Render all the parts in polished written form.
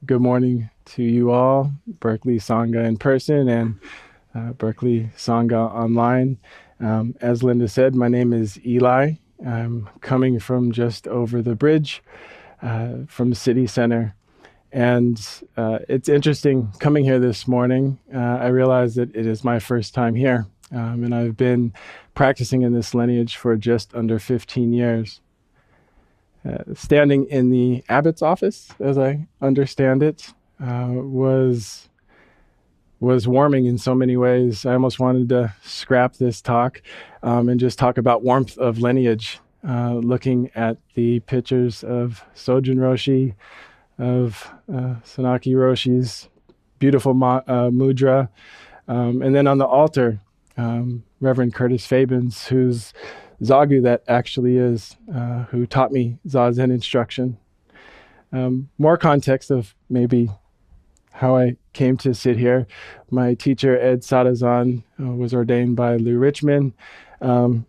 Good morning to you all, Berkeley Sangha in person and Berkeley Sangha online. As Linda said, my name is Eli. I'm coming from just over the bridge from City Center. And it's interesting coming here this morning. I realized that it is my first time here. And I've been practicing in this lineage for just under 15 years. Standing in the abbot's office, as I understand it, was warming in so many ways. I almost wanted to scrap this talk and just talk about warmth of lineage, looking at the pictures of Sojun Roshi, of Sanaki Roshi's beautiful mudra, and then on the altar, Reverend Curtis Fabens, whose Zagu that actually is, who taught me Zazen instruction. More context of maybe how I came to sit here. My teacher, Ed Sadazan, was ordained by Lou Richmond.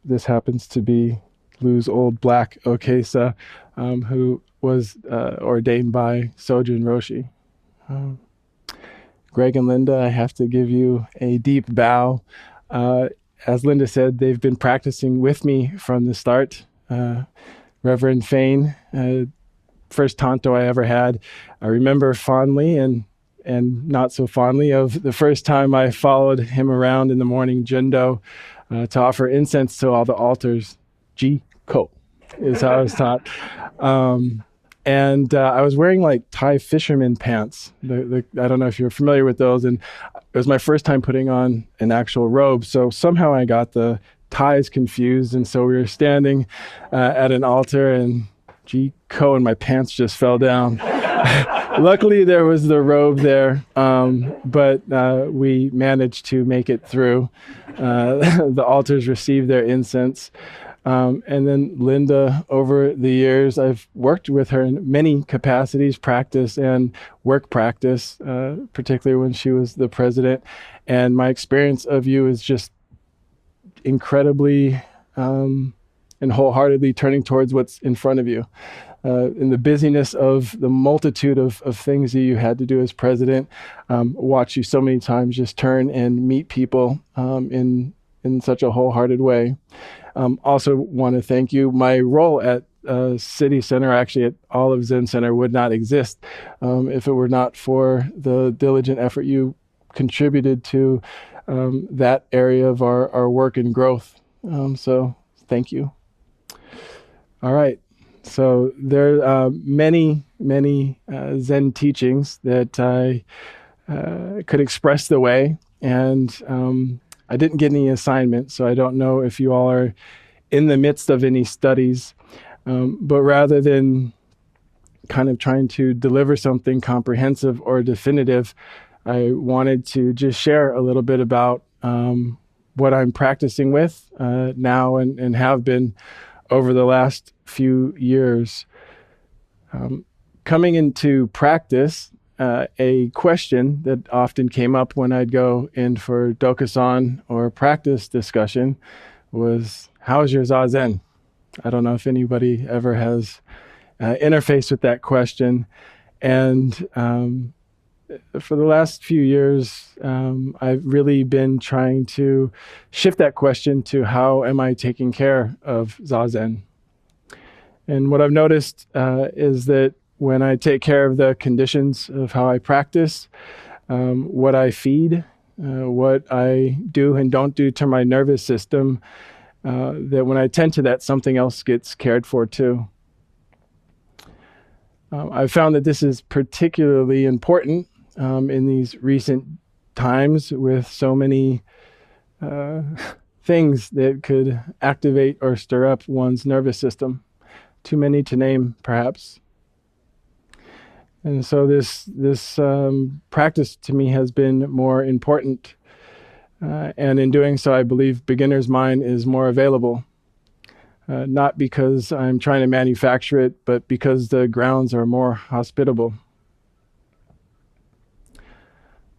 This happens to be Lou's old black Okesa, who was ordained by Sojun Roshi. Greg and Linda, I have to give you a deep bow. As Linda said, they've been practicing with me from the start. Reverend Fain, first Tanto I ever had, I remember fondly and not so fondly of the first time I followed him around in the morning Jundo to offer incense to all the altars. Ji-ko is how I was taught. And I was wearing like Thai fisherman pants. I don't know if you're familiar with those. And it was my first time putting on an actual robe. So somehow I got the ties confused. And so we were standing at an altar and G-ko and my pants just fell down. Luckily, there was the robe there, but we managed to make it through. The altars received their incense. And then Linda, over the years, I've worked with her in many capacities, practice and work practice, particularly when she was the president. And my experience of you is just incredibly and wholeheartedly turning towards what's in front of you. In the busyness of the multitude of things that you had to do as president, watch you so many times just turn and meet people in such a wholehearted way. Also want to thank you. My role at City Center, actually at Olive Zen Center, would not exist if it were not for the diligent effort you contributed to that area of our work and growth. So thank you. All right. So there are many Zen teachings that I could express the way, and I didn't get any assignment, so I don't know if you all are in the midst of any studies. But rather than kind of trying to deliver something comprehensive or definitive, I wanted to just share a little bit about what I'm practicing with now and have been over the last few years. Coming into practice, a question that often came up when I'd go in for dokusan or practice discussion was, how's your Zazen? I don't know if anybody ever has interfaced with that question. And for the last few years, I've really been trying to shift that question to how am I taking care of Zazen? And what I've noticed is that when I take care of the conditions of how I practice, what I feed, what I do and don't do to my nervous system, that when I tend to that, something else gets cared for too. I've found that this is particularly important in these recent times with so many things that could activate or stir up one's nervous system. Too many to name, perhaps. And so this practice to me has been more important. And in doing so, I believe beginner's mind is more available. Not because I'm trying to manufacture it, but because the grounds are more hospitable.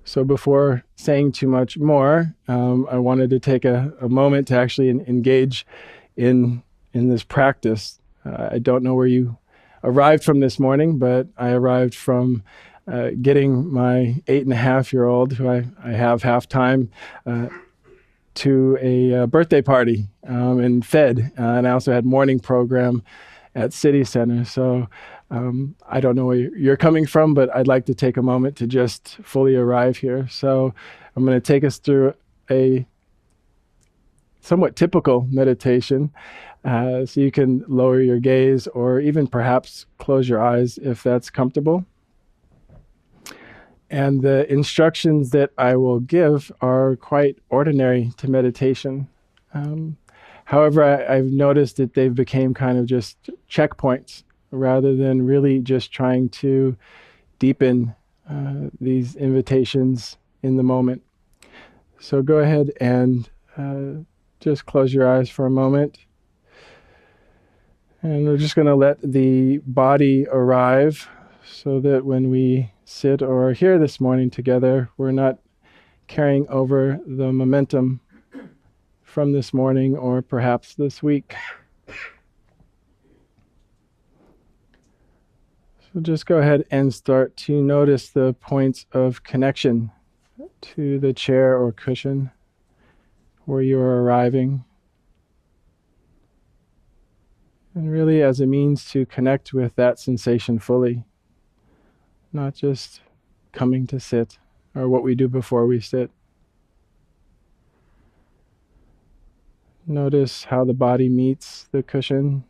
So before saying too much more, I wanted to take a moment to actually engage in this practice. I don't know where you arrived from this morning, but I arrived from getting my 8.5-year-old, who I have half time, to a birthday party and fed. And I also had morning program at City Center. So I don't know where you're coming from, but I'd like to take a moment to just fully arrive here. So I'm going to take us through a somewhat typical meditation. So you can lower your gaze or even perhaps close your eyes if that's comfortable. And the instructions that I will give are quite ordinary to meditation. However, I've noticed that they've become kind of just checkpoints rather than really just trying to deepen these invitations in the moment. So go ahead and just close your eyes for a moment. And we're just going to let the body arrive so that when we sit or are here this morning together, we're not carrying over the momentum from this morning or perhaps this week. So just go ahead and start to notice the points of connection to the chair or cushion where you're arriving. And really as a means to connect with that sensation fully, not just coming to sit or what we do before we sit. Notice how the body meets the cushion,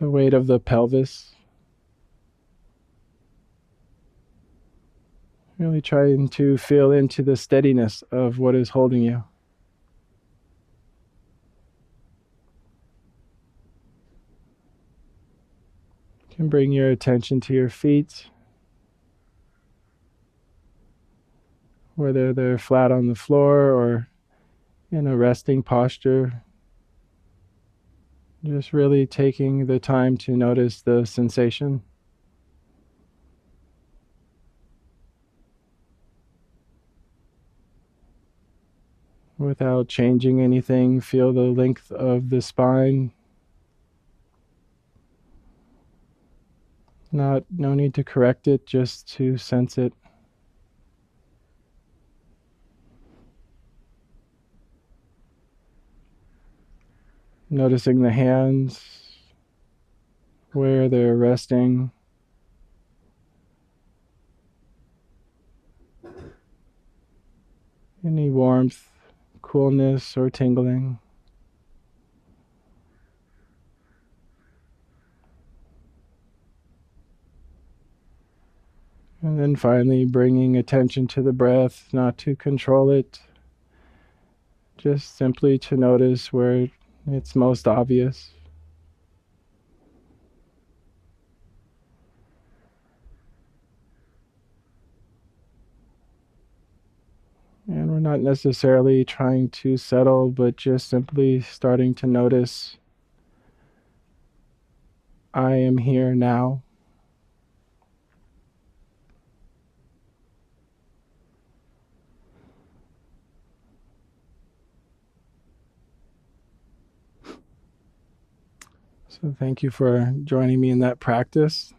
the weight of the pelvis. Really trying to feel into the steadiness of what is holding you. You can bring your attention to your feet, whether they're flat on the floor or in a resting posture. Just really taking the time to notice the sensation. Without changing anything, feel the length of the spine. No need to correct it, just to sense it. Noticing the hands, where they're resting. Any warmth, coolness, or tingling. And then finally bringing attention to the breath, not to control it, just simply to notice where it's most obvious. And we're not necessarily trying to settle, but just simply starting to notice, I am here now. So thank you for joining me in that practice.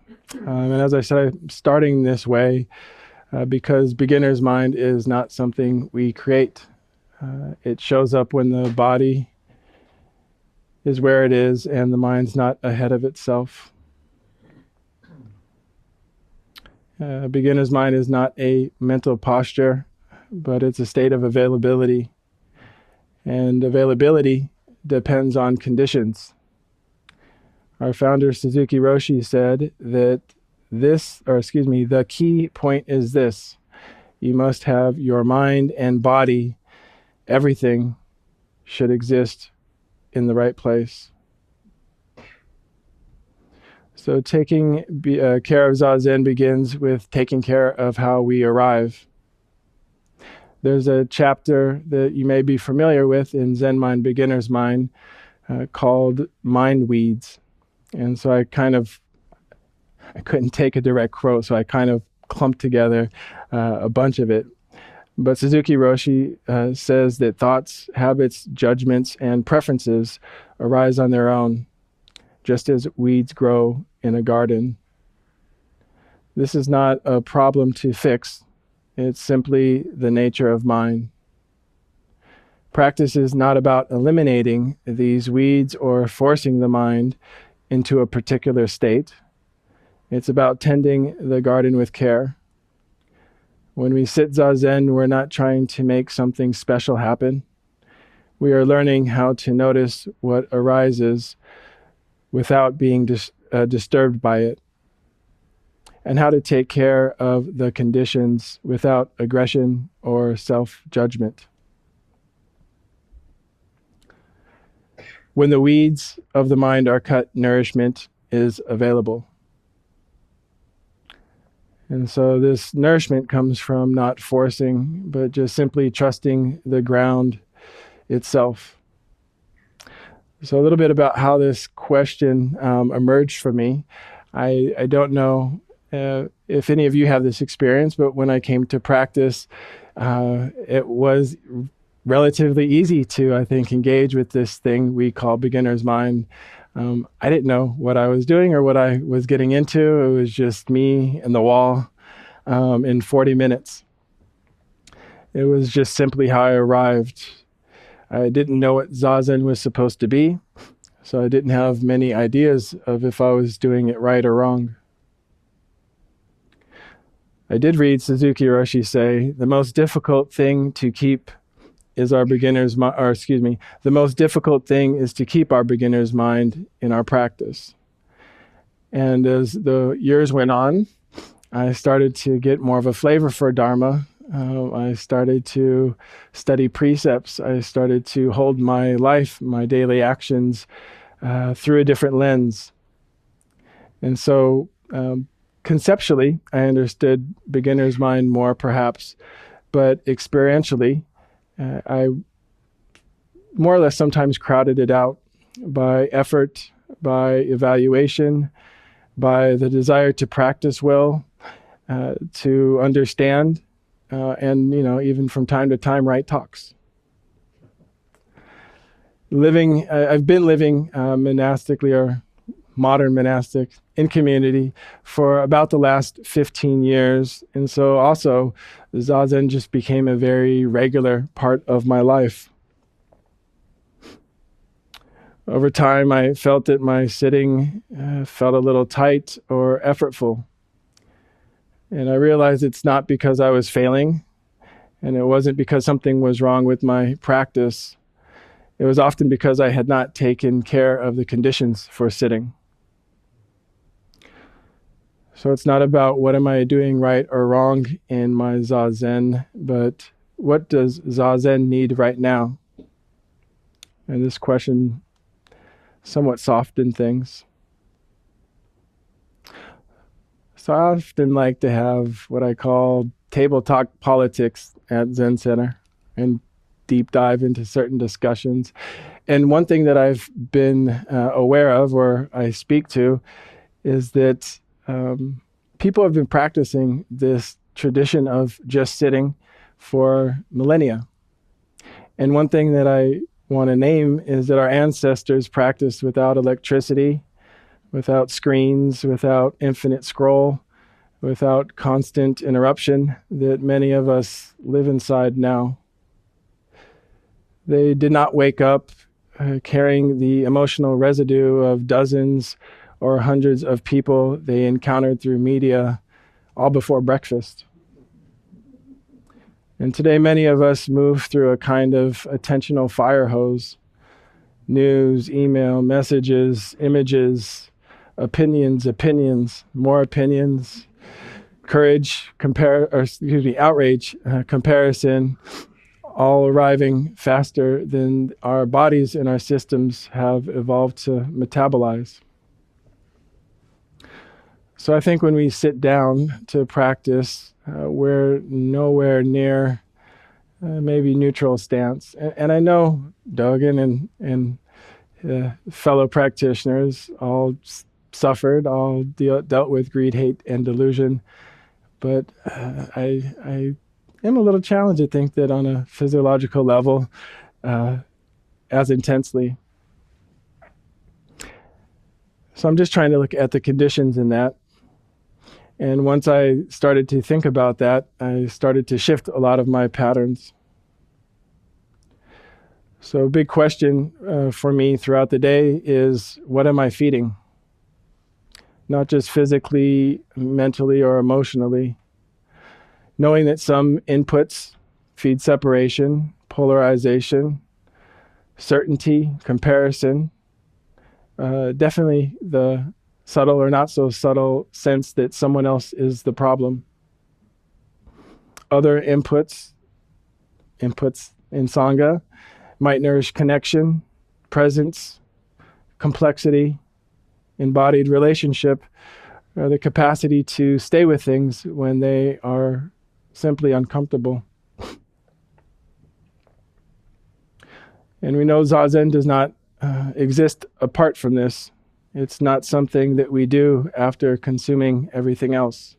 And as I said, I'm starting this way because beginner's mind is not something we create. It shows up when the body is where it is and the mind's not ahead of itself. Beginner's mind is not a mental posture, but it's a state of availability. And availability depends on conditions. Our founder, Suzuki Roshi, said that the key point is this: you must have your mind and body, everything should exist in the right place. So taking care of Zazen begins with taking care of how we arrive. There's a chapter that you may be familiar with in Zen Mind, Beginner's Mind, called Mind Weeds. And so I couldn't take a direct quote, so I kind of clumped together a bunch of it. But Suzuki Roshi says that thoughts, habits, judgments, and preferences arise on their own, just as weeds grow in a garden. This is not a problem to fix. It's simply the nature of mind. Practice is not about eliminating these weeds or forcing the mind into a particular state. It's about tending the garden with care. When we sit Zazen, we're not trying to make something special happen. We are learning how to notice what arises without being disturbed by it, and how to take care of the conditions without aggression or self-judgment. When the weeds of the mind are cut, nourishment is available. And so this nourishment comes from not forcing, but just simply trusting the ground itself. So a little bit about how this question emerged for me. I don't know if any of you have this experience, but when I came to practice, it was relatively easy to, I think, engage with this thing we call beginner's mind. I didn't know what I was doing or what I was getting into. It was just me and the wall in 40 minutes. It was just simply how I arrived. I didn't know what Zazen was supposed to be, so I didn't have many ideas of if I was doing it right or wrong. I did read Suzuki Roshi say, the most difficult thing to keep is our beginner's mind, or excuse me, the most difficult thing is to keep our beginner's mind in our practice. And as the years went on, I started to get more of a flavor for Dharma. I started to study precepts. I started to hold my life, my daily actions, through a different lens. And so conceptually, I understood beginner's mind more perhaps, but experientially, I more or less sometimes crowded it out by effort, by evaluation, by the desire to practice well, to understand, and even from time to time write talks. I've been living monastically or modern monastic in community for about the last 15 years. And so also Zazen just became a very regular part of my life. Over time, I felt that my sitting felt a little tight or effortful. And I realized it's not because I was failing, and it wasn't because something was wrong with my practice. It was often because I had not taken care of the conditions for sitting. So it's not about what am I doing right or wrong in my Zazen, but what does Zazen need right now? And this question somewhat softened things. So I often like to have what I call table talk politics at Zen Center and deep dive into certain discussions. And one thing that I've been aware of, or I speak to, is that people have been practicing this tradition of just sitting for millennia. And one thing that I want to name is that our ancestors practiced without electricity, without screens, without infinite scroll, without constant interruption that many of us live inside now. They did not wake up carrying the emotional residue of dozens or hundreds of people they encountered through media all before breakfast. And today many of us move through a kind of attentional fire hose. News, email, messages, images, opinions, more opinions, courage, outrage, comparison, all arriving faster than our bodies and our systems have evolved to metabolize. So I think when we sit down to practice, we're nowhere near maybe neutral stance. And I know Dogen and fellow practitioners all suffered, all dealt with greed, hate, and delusion. But I am a little challenged to think that on a physiological level, as intensely. So I'm just trying to look at the conditions in that. And once I started to think about that, I started to shift a lot of my patterns. So a big question for me throughout the day is, what am I feeding? Not just physically, mentally, or emotionally. Knowing that some inputs feed separation, polarization, certainty, comparison, definitely the subtle or not so subtle sense that someone else is the problem. Other inputs in Sangha might nourish connection, presence, complexity, embodied relationship, or the capacity to stay with things when they are simply uncomfortable. And we know Zazen does not exist apart from this. It's not something that we do after consuming everything else.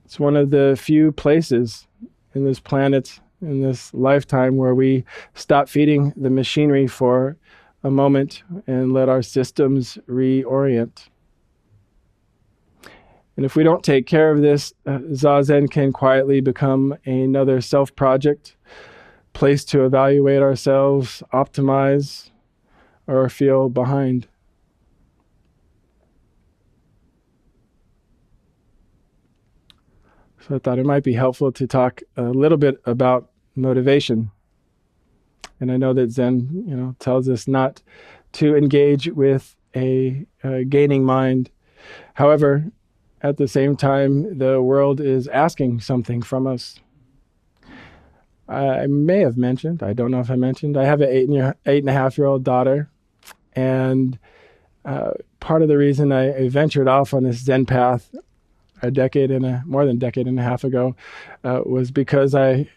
It's one of the few places in this planet, in this lifetime, where we stop feeding the machinery for a moment and let our systems reorient. And if we don't take care of this, Zazen can quietly become another self-project, place to evaluate ourselves, optimize, or feel behind. So I thought it might be helpful to talk a little bit about motivation. And I know that Zen, tells us not to engage with a gaining mind. However, at the same time, the world is asking something from us. I may have mentioned, I don't know if I mentioned, I have an 8.5-year-old daughter. And part of the reason I ventured off on this Zen path more than a decade and a half ago was because I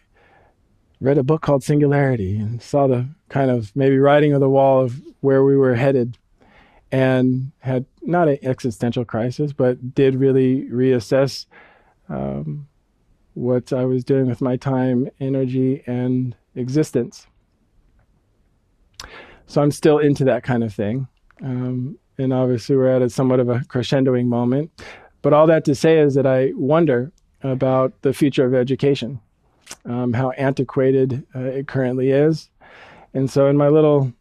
read a book called Singularity and saw the kind of maybe writing on the wall of where we were headed, and had not an existential crisis, but did really reassess what I was doing with my time, energy, and existence. So I'm still into that kind of thing. And obviously we're at somewhat of a crescendoing moment. But all that to say is that I wonder about the future of education, how antiquated it currently is. And so in my little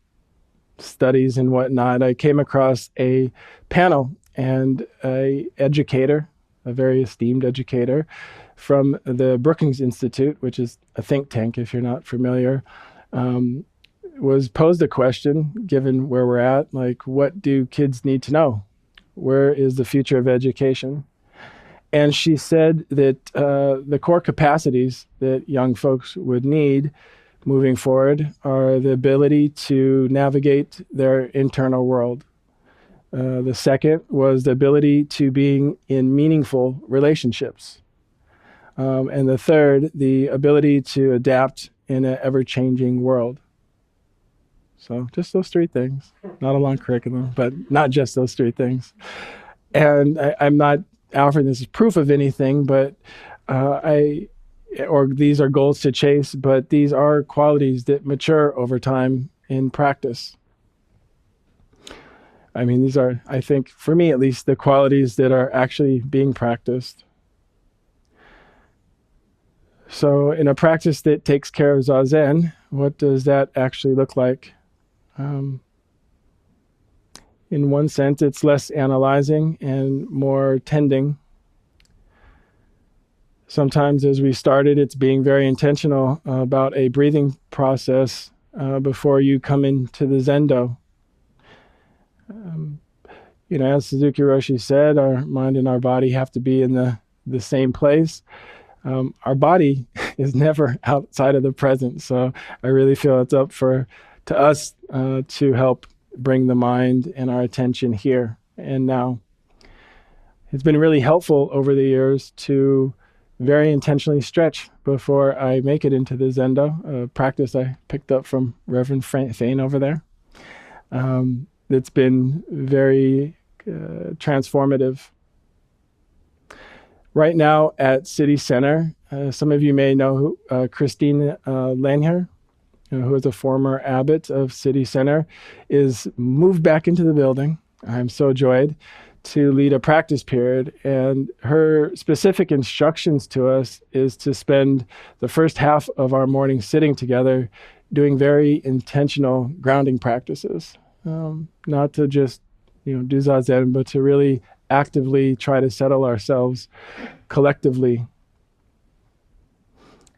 studies and whatnot, I came across a panel and an educator, a very esteemed educator from the Brookings Institute, which is a think tank, if you're not familiar, was posed a question, given where we're at, like, what do kids need to know? Where is the future of education? And she said that the core capacities that young folks would need moving forward are the ability to navigate their internal world. The second was the ability to be in meaningful relationships. And the third, the ability to adapt in an ever-changing world. So just those three things. Not a long curriculum, but not just those three things. And I'm not offering this as proof of anything, but these are goals to chase, but these are qualities that mature over time in practice. I mean, these are, I think, for me at least, the qualities that are actually being practiced. So in a practice that takes care of Zazen, what does that actually look like? In one sense, it's less analyzing and more tending. Sometimes as we started, it's being very intentional about a breathing process before you come into the Zendo. As Suzuki Roshi said, our mind and our body have to be in the same place. Our body is never outside of the present, so I really feel it's up to us to help bring the mind and our attention here and now. It's been really helpful over the years to very intentionally stretch before I make it into the Zendo, a practice I picked up from Reverend Fain over there. It's been very transformative. Right now at City Center, some of you may know Christine Lanier, who is a former abbot of City Center, is moved back into the building. I'm so joyed to lead a practice period, and her specific instructions to us is to spend the first half of our morning sitting together doing very intentional grounding practices. Not to just do Zazen, but to really actively try to settle ourselves collectively.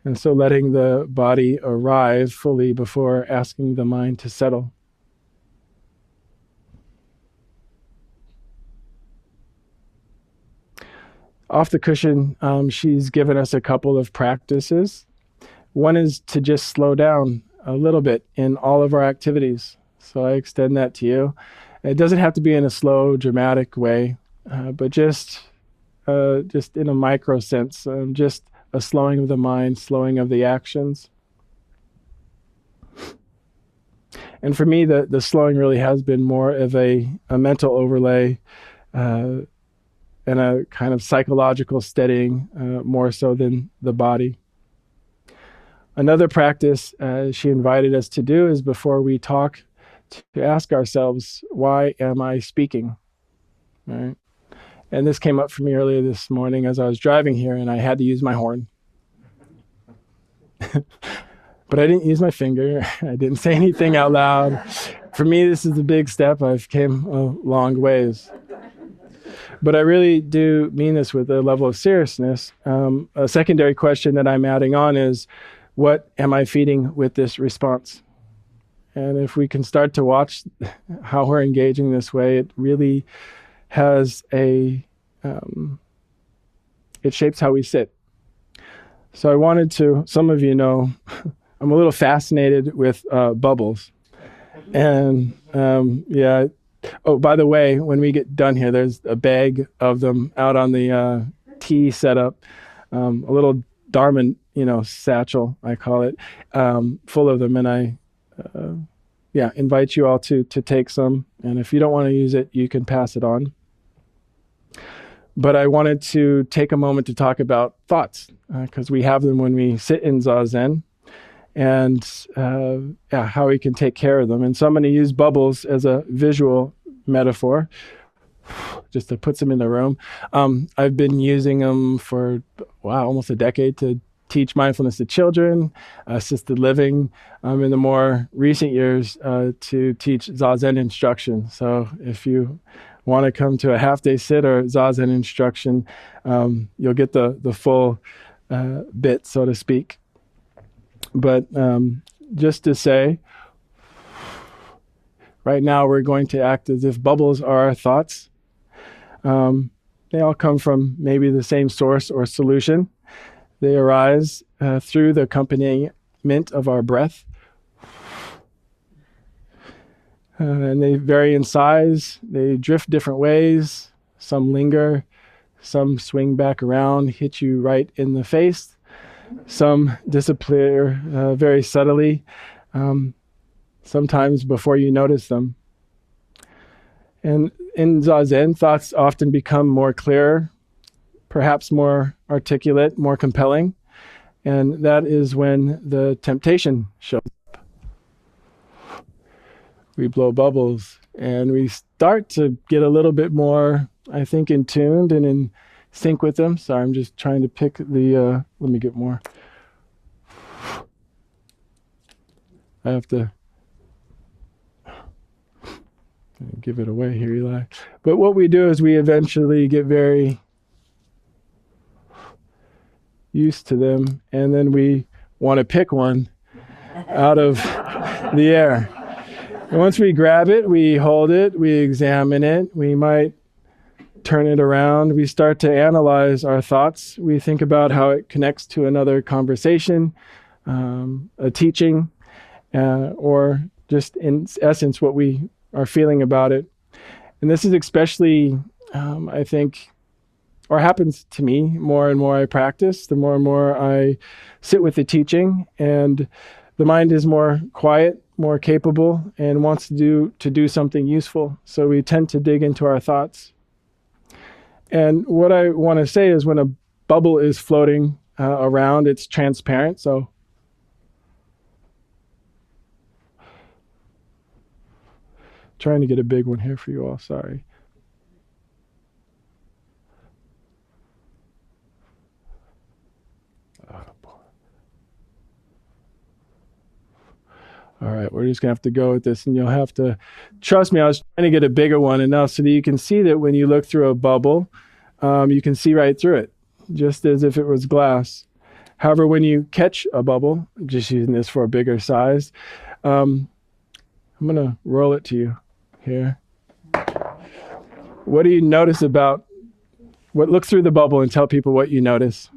And so letting the body arrive fully before asking the mind to settle. Off the cushion, she's given us a couple of practices. One is to just slow down a little bit in all of our activities. So I extend that to you. It doesn't have to be in a slow, dramatic way, but just in a micro sense, just a slowing of the mind, slowing of the actions. And for me, the slowing really has been more of a mental overlay and a kind of psychological steadying, more so than the body. Another practice she invited us to do is before we talk, to ask ourselves, why am I speaking? Right? And this came up for me earlier this morning as I was driving here, and I had to use my horn. But I didn't use my finger. I didn't say anything out loud. For me, this is a big step. I've came a long ways. But I really do mean this with a level of seriousness. A secondary question that I'm adding on is, what am I feeding with this response? And if we can start to watch how we're engaging this way, it really has it shapes how we sit. So I wanted to, some of you know, I'm a little fascinated with bubbles. And yeah. Oh, by the way, when we get done here, there's a bag of them out on the tea setup, a little Dharma, satchel, I call it, full of them. And I, invite you all to take some. And if you don't want to use it, you can pass it on. But I wanted to take a moment to talk about thoughts, because we have them when we sit in Zazen, and how we can take care of them. And so I'm going to use bubbles as a visual metaphor, just to put them in the room. I've been using them for, almost a decade to teach mindfulness to children, assisted living, in the more recent years to teach Zazen instruction. So if you want to come to a half-day sit or Zazen instruction, you'll get the full bit, so to speak. But just to say, right now we're going to act as if bubbles are our thoughts. They all come from maybe the same source or solution. They arise through the accompaniment of our breath. And they vary in size. They drift different ways. Some linger. Some swing back around, hit you right in the face. Some disappear very subtly, sometimes before you notice them. And in Zazen, thoughts often become more clear, perhaps more articulate, more compelling. And that is when the temptation shows up. We blow bubbles and we start to get a little bit more, I think, in tuned and in sync with them. Sorry, I'm just trying to pick the, let me get more. I have to give it away here, Eli. But what we do is we eventually get very used to them, and then we want to pick one out of the air. And once we grab it, we hold it, we examine it, we might turn it around, we start to analyze our thoughts. We think about how it connects to another conversation, a teaching, or just in essence what we are feeling about it. And this is especially, I think, or happens to me more and more I practice, the more and more I sit with the teaching, and the mind is more quiet, more capable, and wants to do something useful. So we tend to dig into our thoughts. And what I want to say is when a bubble is floating around, it's transparent. So trying to get a big one here for you all, sorry. right, we're just going to have to go with this, and you'll have to trust me. I was trying to get a bigger one enough so that you can see that when you look through a bubble, you can see right through it, just as if it was glass. However, when you catch a bubble, just using this for a bigger size, I'm going to roll it to you here. What do you notice about what? Look through the bubble and tell people what you notice.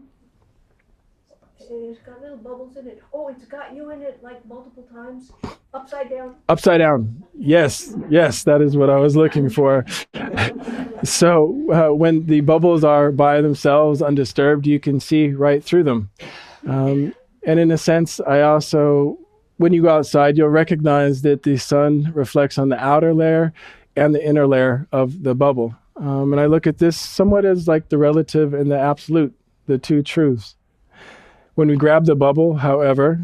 It's got little bubbles in it. Oh, it's got you in it like multiple times. Upside down. Upside down. Yes, that is what I was looking for. So when the bubbles are by themselves, undisturbed, you can see right through them. And in a sense, when you go outside, you'll recognize that the sun reflects on the outer layer and the inner layer of the bubble. And I look at this somewhat as like the relative and the absolute, the two truths. When we grab the bubble, however,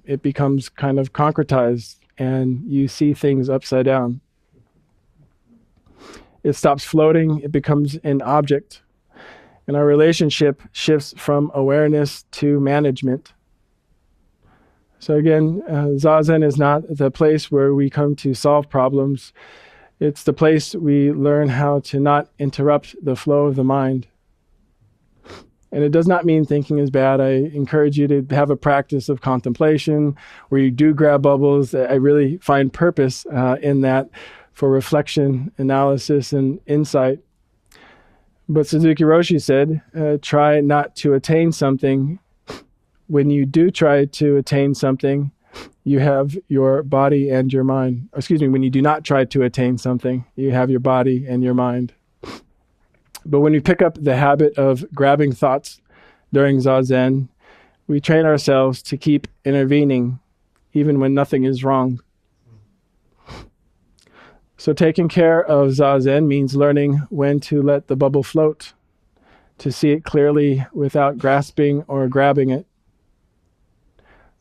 it becomes kind of concretized and you see things upside down. It stops floating, it becomes an object. And our relationship shifts from awareness to management. So again, Zazen is not the place where we come to solve problems. It's the place we learn how to not interrupt the flow of the mind. And it does not mean thinking is bad. I encourage you to have a practice of contemplation where you do grab bubbles. I really find purpose in that for reflection, analysis, and insight. But Suzuki Roshi said, try not to attain something. When you do try to attain something, you have your body and your mind. When you do not try to attain something, you have your body and your mind. But when we pick up the habit of grabbing thoughts during Zazen, we train ourselves to keep intervening even when nothing is wrong. So taking care of Zazen means learning when to let the bubble float, to see it clearly without grasping or grabbing it.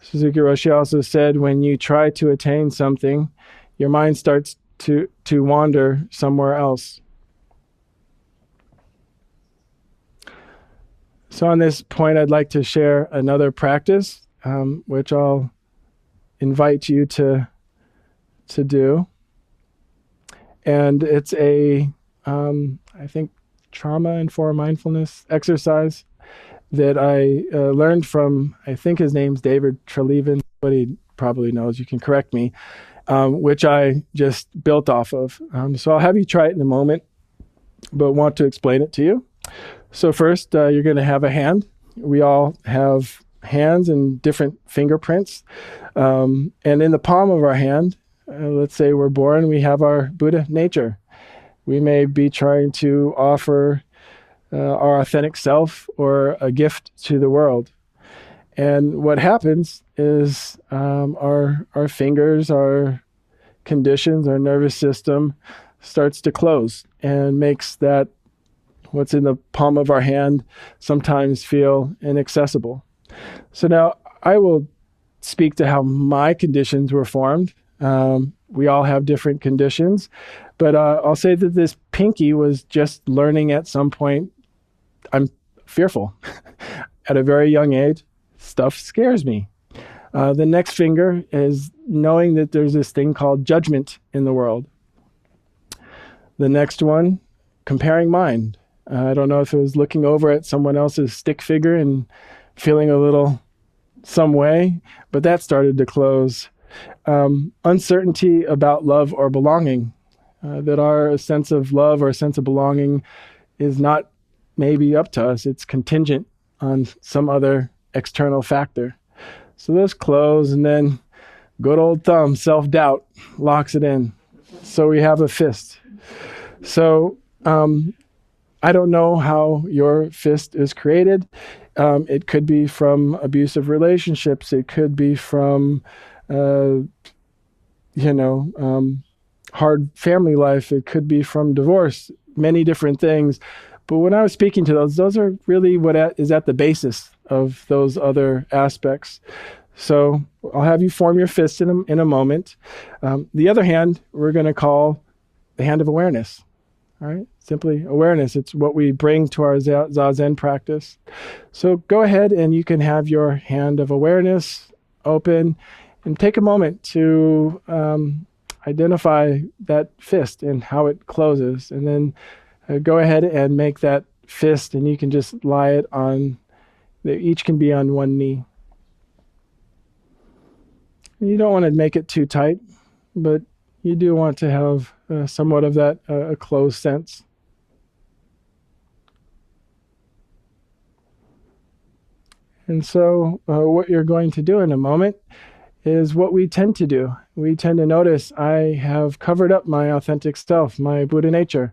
Suzuki Roshi also said, when you try to attain something, your mind starts to wander somewhere else. So on this point, I'd like to share another practice, which I'll invite you to do. And it's I think, trauma-informed mindfulness exercise that I learned from, I think his name's David Treleaven, but he probably knows, you can correct me, which I just built off of. So I'll have you try it in a moment, but want to explain it to you. So first, you're going to have a hand. We all have hands and different fingerprints. And in the palm of our hand, let's say we're born, we have our Buddha nature. We may be trying to offer our authentic self or a gift to the world. And what happens is our fingers, our conditions, our nervous system starts to close and makes that what's in the palm of our hand sometimes feel inaccessible. So now I will speak to how my conditions were formed. We all have different conditions, but I'll say that this pinky was just learning at some point. I'm fearful. At a very young age, stuff scares me. The next finger is knowing that there's this thing called judgment in the world. The next one, comparing mind. I don't know if it was looking over at someone else's stick figure and feeling a little some way, but that started to close. Uncertainty about love or belonging, that our sense of love or sense of belonging is not maybe up to us. It's contingent on some other external factor. So those close, and then good old thumb, self-doubt, locks it in. So we have a fist. So I don't know how your fist is created. It could be from abusive relationships. It could be from, hard family life. It could be from divorce, many different things. But when I was speaking to those are really what is at the basis of those other aspects. So I'll have you form your fist in a moment. The other hand, we're going to call the hand of awareness. All right, simply awareness. It's what we bring to our Zazen practice. So go ahead and you can have your hand of awareness open, And take a moment to identify that fist and how it closes. And then go ahead and make that fist, and you can just lie it on, each can be on one knee. And you don't want to make it too tight, but you do want to have somewhat of that a closed sense. And so what you're going to do in a moment is what we tend to do. We tend to notice I have covered up my authentic self, my Buddha nature.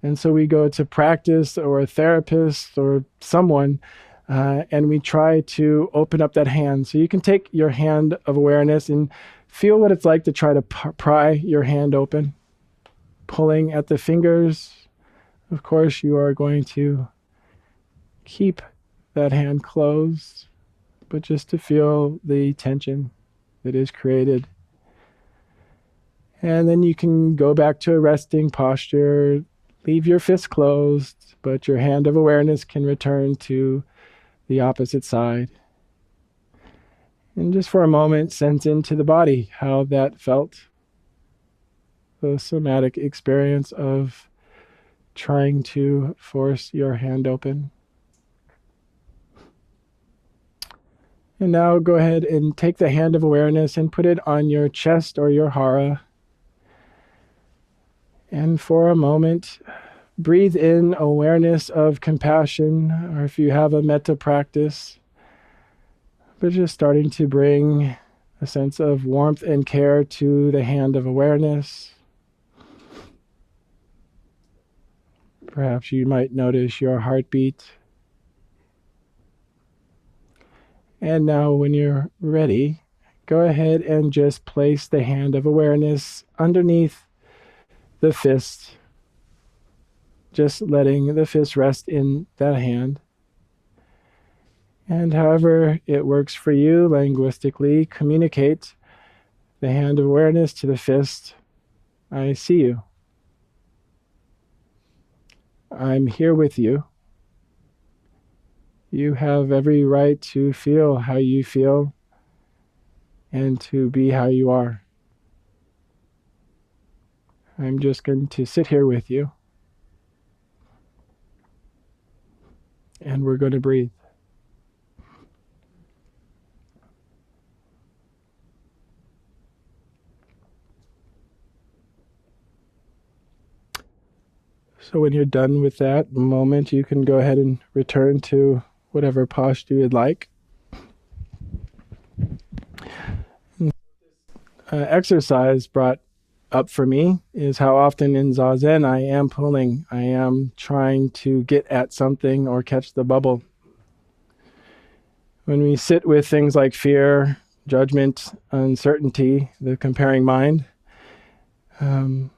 And so we go to practice or a therapist or someone, and we try to open up that hand. So you can take your hand of awareness and feel what it's like to try to pry your hand open, pulling at the fingers. Of course, you are going to keep that hand closed, but just to feel the tension that is created. And then you can go back to a resting posture, leave your fist closed, but your hand of awareness can return to the opposite side. And just for a moment, sense into the body how that felt. The somatic experience of trying to force your hand open. And now go ahead and take the hand of awareness and put it on your chest or your hara. And for a moment, breathe in awareness of compassion, or if you have a metta practice, but just starting to bring a sense of warmth and care to the hand of awareness. Perhaps you might notice your heartbeat. And now when you're ready, go ahead and just place the hand of awareness underneath the fist, just letting the fist rest in that hand. And however it works for you linguistically, communicate the hand of awareness to the fist. I see you. I'm here with you. You have every right to feel how you feel and to be how you are. I'm just going to sit here with you. And we're going to breathe. So when you're done with that moment, you can go ahead and return to whatever posture you'd like. Exercise brought up for me is how often in Zazen I am pulling. I am trying to get at something or catch the bubble. When we sit with things like fear, judgment, uncertainty, the comparing mind, and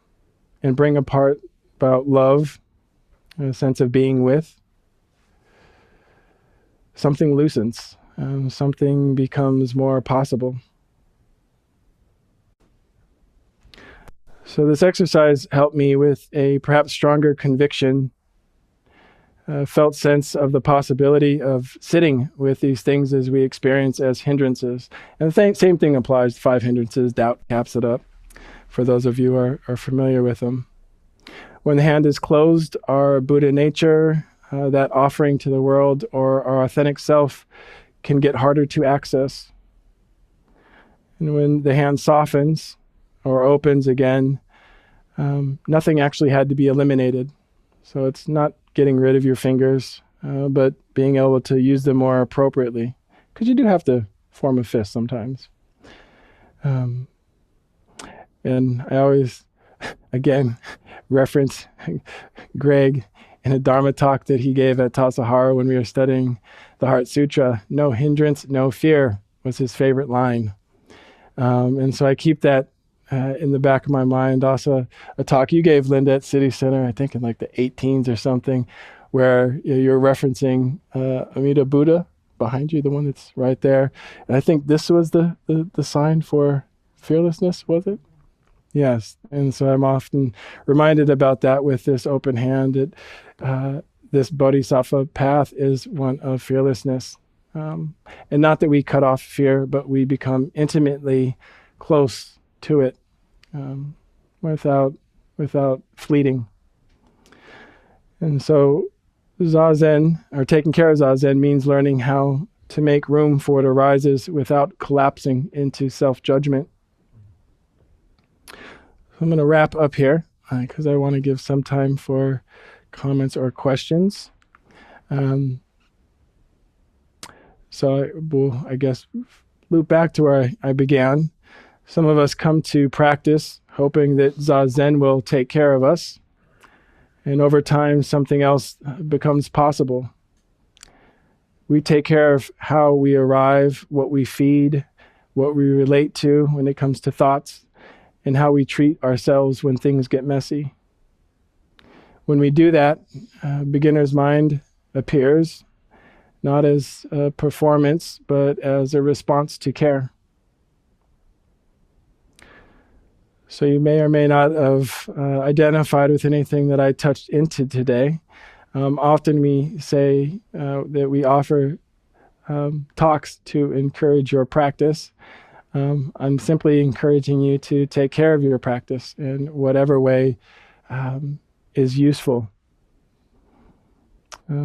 bring apart about love, a sense of being with, something loosens, something becomes more possible. So this exercise helped me with a perhaps stronger conviction, felt sense of the possibility of sitting with these things as we experience as hindrances. And the same thing applies to 5 hindrances. Doubt caps it up, for those of you who are familiar with them. When the hand is closed, our Buddha nature, that offering to the world, or our authentic self can get harder to access. And when the hand softens or opens again, nothing actually had to be eliminated. So it's not getting rid of your fingers, but being able to use them more appropriately. Because you do have to form a fist sometimes. And I always, again, reference Greg in a Dharma talk that he gave at Tassajara when we were studying the Heart Sutra. No hindrance, no fear was his favorite line. And so I keep that in the back of my mind. Also, a talk you gave, Linda, at City Center, I think in like the 18s or something, where you're referencing Amida Buddha behind you, the one that's right there. And I think this was the sign for fearlessness, was it? Yes. And so I'm often reminded about that with this open hand. This bodhisattva path is one of fearlessness. And not that we cut off fear, but we become intimately close to it without fleeting. And so Zazen, or taking care of Zazen, means learning how to make room for what arises without collapsing into self-judgment. I'm going to wrap up here because I want to give some time for comments or questions. So we'll, I guess, loop back to where I began. Some of us come to practice hoping that Zazen will take care of us. And over time, something else becomes possible. We take care of how we arrive, what we feed, what we relate to when it comes to thoughts, and how we treat ourselves when things get messy. When we do that, beginner's mind appears, not as a performance, but as a response to care. So you may or may not have identified with anything that I touched into today. Often we say that we offer talks to encourage your practice. I'm simply encouraging you to take care of your practice in whatever way is useful.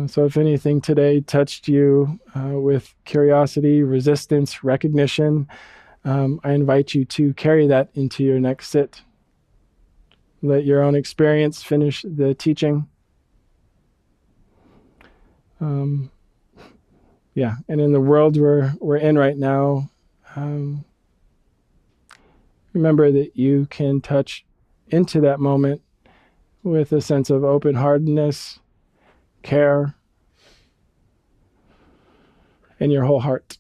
So if anything today touched you with curiosity, resistance, recognition, I invite you to carry that into your next sit. Let your own experience finish the teaching. Yeah, and in the world we're in right now, remember that you can touch into that moment with a sense of open-heartedness, care, and your whole heart.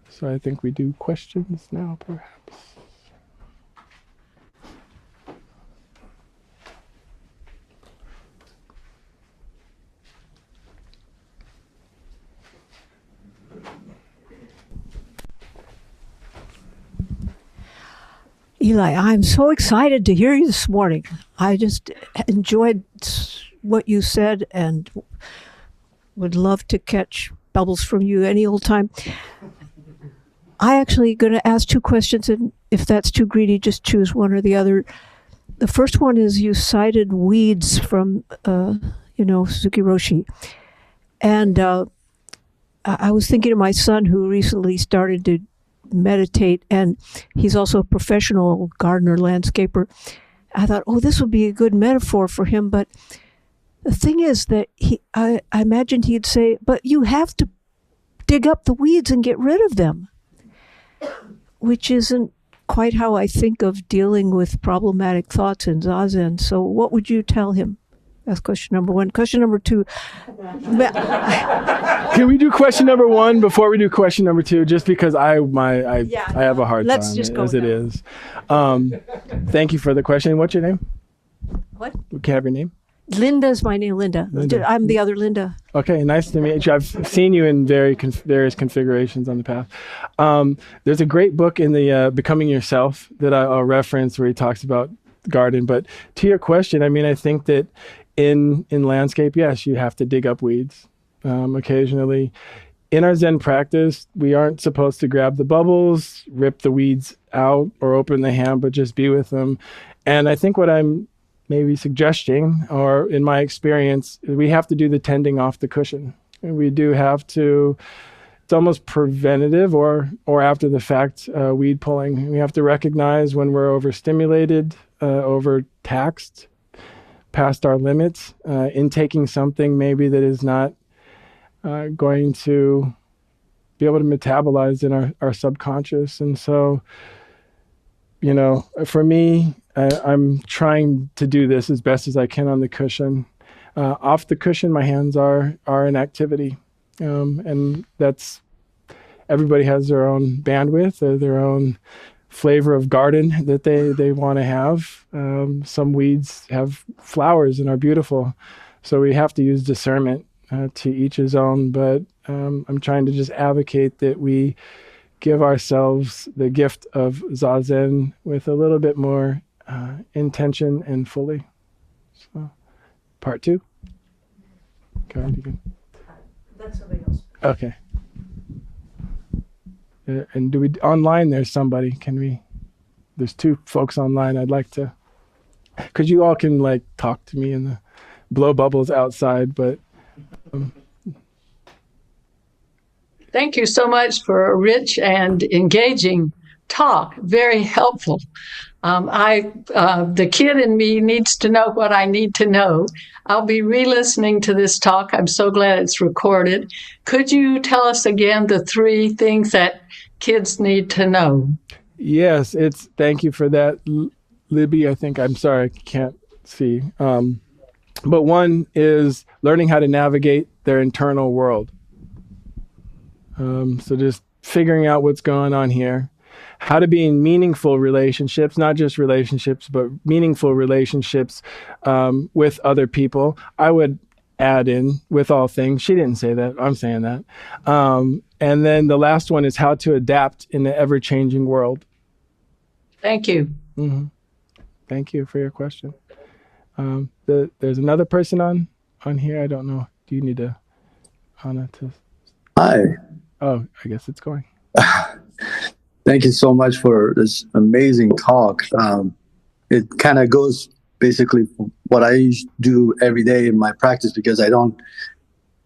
So I think we do questions now, perhaps. Eli, I'm so excited to hear you this morning. I just enjoyed what you said and would love to catch bubbles from you any old time. I actually going to ask two questions, and if that's too greedy, just choose one or the other. The first one is you cited weeds from, Suzuki Roshi. And I was thinking of my son who recently started to meditate, and he's also a professional gardener, landscaper. I thought, this would be a good metaphor for him. But the thing is that I imagined he'd say, but you have to dig up the weeds and get rid of them, which isn't quite how I think of dealing with problematic thoughts in Zazen. So what would you tell him? That's question number one. Question number two. Can we do question number one before we do question number two? Just because I have a hard time as it is. Thank you for the question. What's your name? What? Can I have your name? Linda's my name, Linda. I'm the other Linda. Okay, nice to meet you. I've seen you in various configurations on the path. There's a great book in the Becoming Yourself that I'll reference where he talks about garden. But to your question, I think that in landscape, yes, you have to dig up weeds occasionally. In our Zen practice, we aren't supposed to grab the bubbles, rip the weeds out, or open the hand, but just be with them. And I think what I'm maybe suggesting, or in my experience, we have to do the tending off the cushion. And we do have to, it's almost preventative or after the fact weed pulling. We have to recognize when we're overstimulated, overtaxed, past our limits, intaking something maybe that is not going to be able to metabolize in our subconscious. And so, for me, I'm trying to do this as best as I can on the cushion. Off the cushion, my hands are an activity. And that's, everybody has their own bandwidth or their own flavor of garden that they want to have. Some weeds have flowers and are beautiful. So we have to use discernment to each his own. But I'm trying to just advocate that we give ourselves the gift of Zazen with a little bit more intention and fully. So part 2? Okay, you can. That's somebody else. Okay. And do we online? There's somebody. Can we? There's 2 folks online. I'd like to. Because you all can like talk to me and blow bubbles outside, but. Thank you so much for a rich and engaging talk. Very helpful. The kid in me needs to know what I need to know. I'll be re-listening to this talk. I'm so glad it's recorded. Could you tell us again the 3 things that kids need to know? Yes, thank you for that, Libby. I'm sorry, I can't see. But one is learning how to navigate their internal world. So just figuring out what's going on here, how to be in meaningful relationships, not just relationships, but meaningful relationships with other people. I would add in with all things. She didn't say that. I'm saying that. And then the last one is how to adapt in the ever-changing world. Thank you. Mm-hmm. Thank you for your question. There's another person on here. I don't know. Do you need Anna to? Hi. Oh, I guess it's going. Thank you so much for this amazing talk. It kind of goes basically what I do every day in my practice because I don't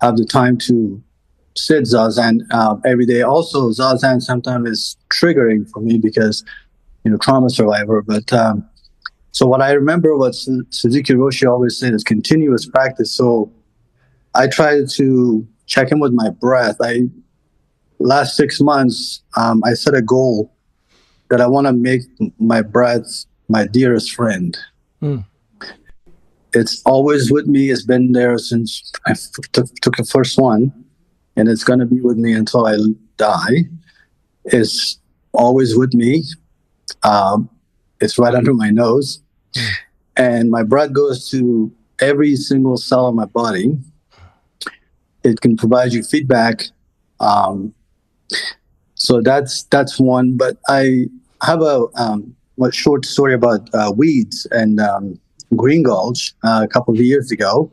have the time to sit Zazen every day. Also, Zazen sometimes is triggering for me because, trauma survivor. But so what I remember what Suzuki Roshi always said is continuous practice. So I try to check in with my breath. Last 6 months, I set a goal that I want to make my breath my dearest friend. Mm. It's always with me. It's been there since I took the first one, and it's going to be with me until I die. It's always with me. It's right under my nose. Mm. And my breath goes to every single cell of my body. It can provide you feedback. So that's one. But I have a short story about weeds and Green Gulch a couple of years ago.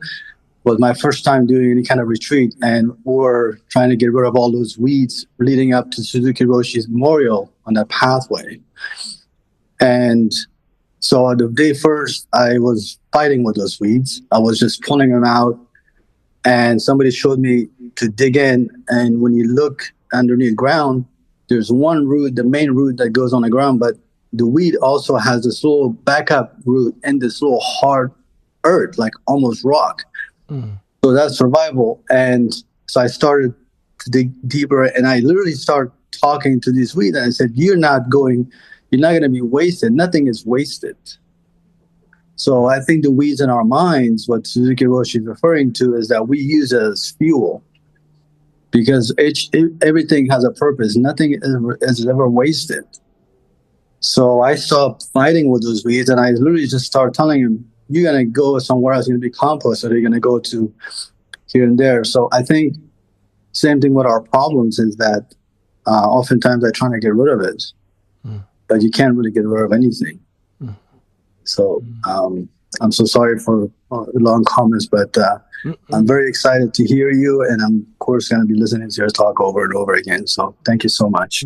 Was my first time doing any kind of retreat, and we're trying to get rid of all those weeds leading up to Suzuki Roshi's memorial on that pathway. And so the day first, I was fighting with those weeds. I was just pulling them out, and somebody showed me to dig in. And when you look underneath ground, there's one root, the main root that goes on the ground, but the weed also has this little backup root in this little hard earth, like almost rock. Mm. So that's survival. And so I started to dig deeper, and I literally started talking to these weeds, and I said, you're not going to be wasted. Nothing is wasted. So I think the weeds in our minds, what Suzuki Roshi is referring to, is that we use it as fuel. Because everything has a purpose. Nothing is ever wasted. So I stopped fighting with those weeds, and I literally just started telling him, you're going to go somewhere else. You're going to be compost, or you're going to go to here and there. So I think same thing with our problems is that oftentimes I try to get rid of it, but you can't really get rid of anything. So I'm so sorry for long comments, but I'm very excited to hear you, and I'm, of course, going to be listening to your talk over and over again. So thank you so much.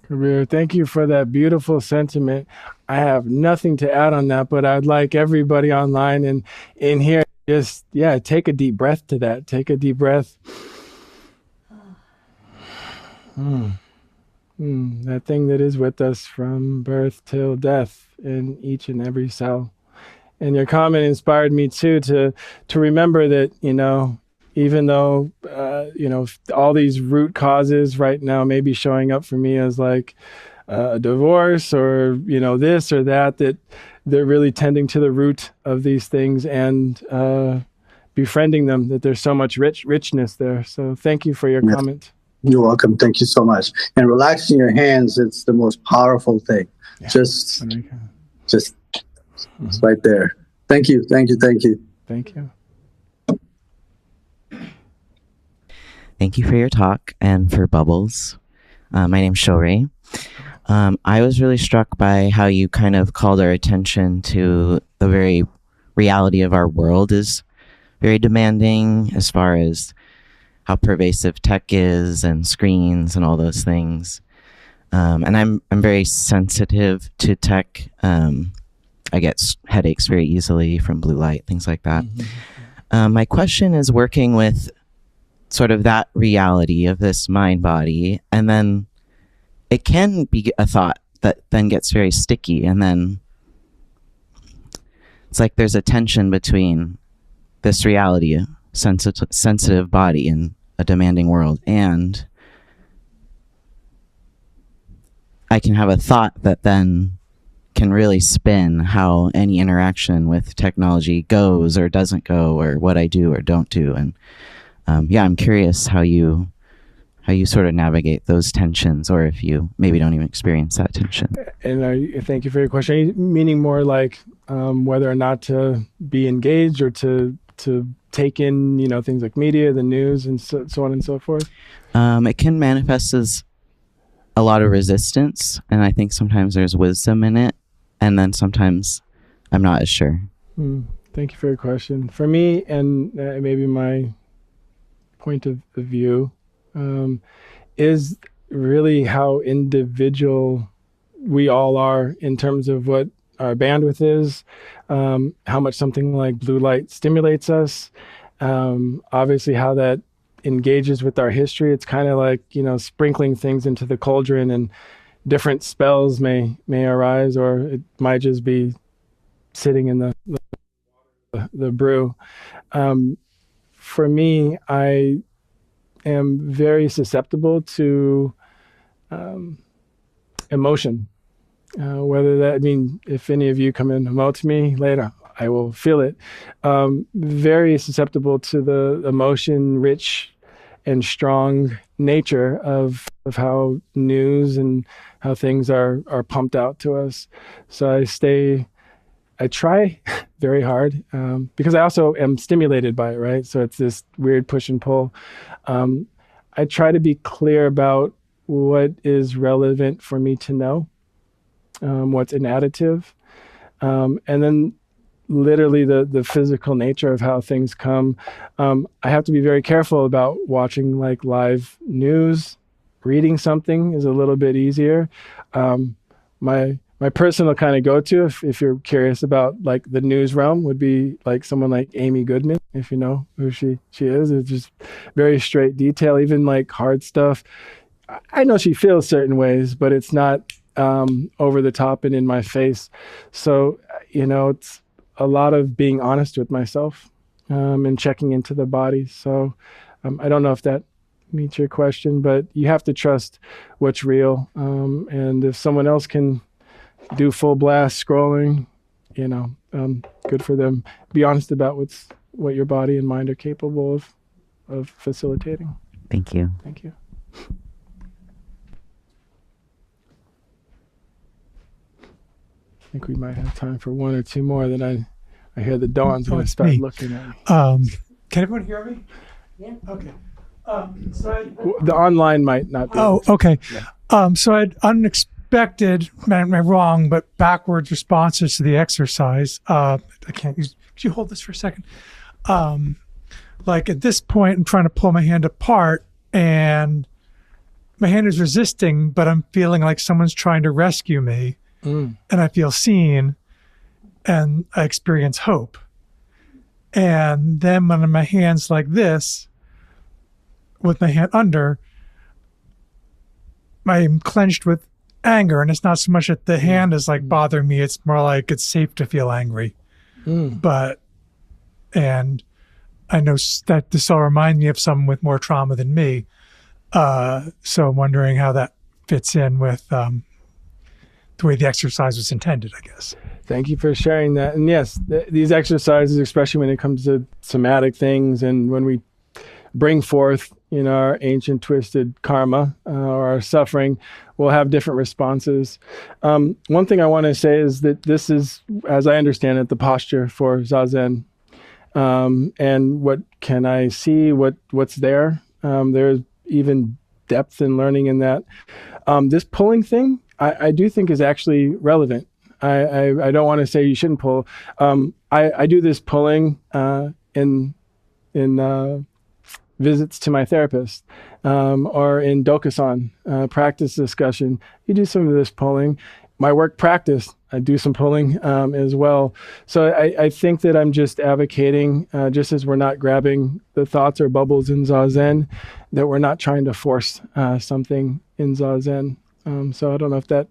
Kabir, thank you for that beautiful sentiment. I have nothing to add on that, but I'd like everybody online and in here, just, take a deep breath to that. Take a deep breath. That thing that is with us from birth till death in each and every cell. And your comment inspired me too to remember that, even though, all these root causes right now may be showing up for me as like a divorce or, this or that they're really tending to the root of these things and befriending them, that there's so much richness there. So thank you for your comment. You're welcome. Thank you so much. And relaxing your hands, it's the most powerful thing. Yeah. Just it's right there. Thank you. Thank you. Thank you. Thank you. Thank you for your talk and for Bubbles. My name's Shori. I was really struck by how you kind of called our attention to the very reality of our world is very demanding as far as how pervasive tech is and screens and all those things. And I'm very sensitive to tech. I get headaches very easily from blue light, things like that. My question is working with sort of that reality of this mind body, and then it can be a thought that then gets very sticky, and then it's like there's a tension between this reality, sensitive body in a demanding world, and I can have a thought that then can really spin how any interaction with technology goes or doesn't go, or what I do or don't do. And I'm curious how you sort of navigate those tensions, or if you maybe don't even experience that tension. And thank you for your question. Meaning more like whether or not to be engaged or to take in, things like media, the news, and so on and so forth. It can manifest as a lot of resistance, and I think sometimes there's wisdom in it, and then sometimes I'm not as sure. Thank you for your question. For me, and maybe my point of view, is really how individual we all are in terms of what our bandwidth is, how much something like blue light stimulates us, obviously how that engages with our history. It's kind of like, sprinkling things into the cauldron, and different spells may arise, or it might just be sitting in the brew. For me, I am very susceptible to emotion. If any of you come and emote me later, I will feel it. Very susceptible to the emotion-rich and strong nature of how news and how things are pumped out to us. So I try very hard because I also am stimulated by it, right? So it's this weird push and pull. I try to be clear about what is relevant for me to know, what's an additive, and then literally the physical nature of how things come. I have to be very careful about watching like live news. Reading something is a little bit easier. My personal kind of go-to, if you're curious about like the news realm, would be like someone like Amy Goodman, if you know who she is. It's just very straight detail, even like hard stuff. I know she feels certain ways, but it's not over the top and in my face. So, it's a lot of being honest with myself and checking into the body. So I don't know if that meets your question, but you have to trust what's real. And if someone else can do full blast scrolling, good for them. Be honest about what your body and mind are capable of facilitating. Thank you. Thank you. I think we might have time for one or two more. Then I hear the dawn's going to start looking at me. Can everyone hear me? Yeah. Okay. The online might not be. Oh, okay. Yeah. So I had unexpected, am I wrong, but backwards responses to the exercise. I can't use, could you hold this for a second? Like at this point, I'm trying to pull my hand apart and my hand is resisting, but I'm feeling like someone's trying to rescue me. And I feel seen, and I experience hope. And then when my hand's like this, with my hand under, I'm clenched with anger. And it's not so much that the hand is like bothering me, it's more like it's safe to feel angry. And I know that this will remind me of someone with more trauma than me. So I'm wondering how that fits in with the way the exercise was intended, I guess. Thank you for sharing that. And yes, these exercises, especially when it comes to somatic things and when we bring forth, our ancient twisted karma or our suffering, we'll have different responses. One thing I want to say is that this is, as I understand it, the posture for Zazen. And what can I see? What's there? There's even depth in learning in that. This pulling thing, I do think is actually relevant. I don't want to say you shouldn't pull. I do this pulling in in visits to my therapist, or in Dokusan, practice discussion. You do some of this pulling. My work practice, I do some pulling as well. So I think that I'm just advocating, just as we're not grabbing the thoughts or bubbles in Zazen, that we're not trying to force something in Zazen. So I don't know if that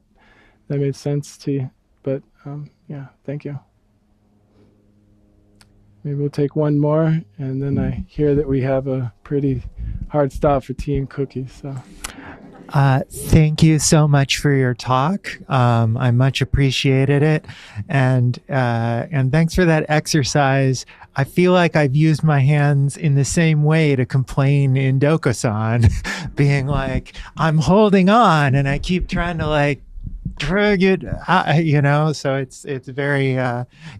made sense to you, but yeah, thank you. Maybe we'll take one more, and then I hear that we have a pretty hard stop for tea and cookies. So, thank you so much for your talk. I much appreciated it, and thanks for that exercise. I feel like I've used my hands in the same way to complain in Dokusan, being like, I'm holding on, and I keep trying to like drag it, so it's very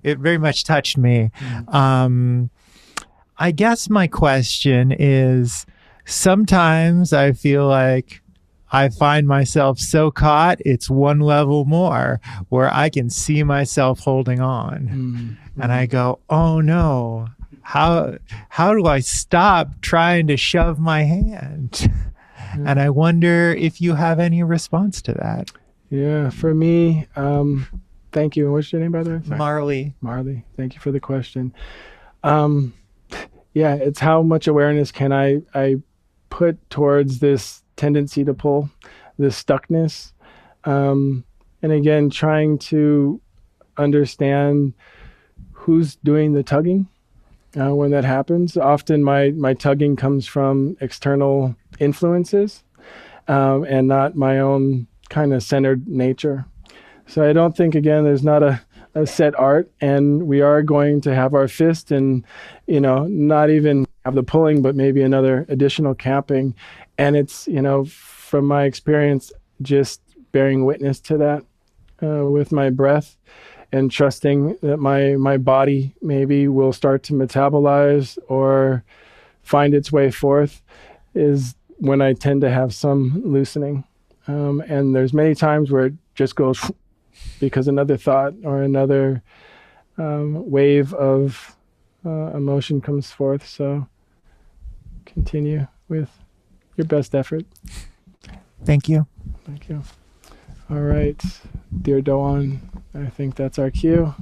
it very much touched me. I guess my question is, sometimes I feel like I find myself so caught, it's one level more where I can see myself holding on. And I go, oh no, how do I stop trying to shove my hand? And I wonder if you have any response to that. Yeah, for me, thank you. What's your name, by the way? Sorry. Marley. Marley, thank you for the question. Yeah, it's how much awareness can I put towards this tendency to pull, this stuckness. And again, trying to understand who's doing the tugging when that happens. Often my tugging comes from external influences and not my own kind of centered nature. So I don't think, again, there's not a set art, and we are going to have our fist and, not even have the pulling, but maybe another additional capping. And it's, from my experience, just bearing witness to that with my breath and trusting that my body maybe will start to metabolize or find its way forth is when I tend to have some loosening. And there's many times where it just goes because another thought or another wave of emotion comes forth. So continue with your best effort. Thank you. Thank you. All right, dear Doan, I think that's our cue.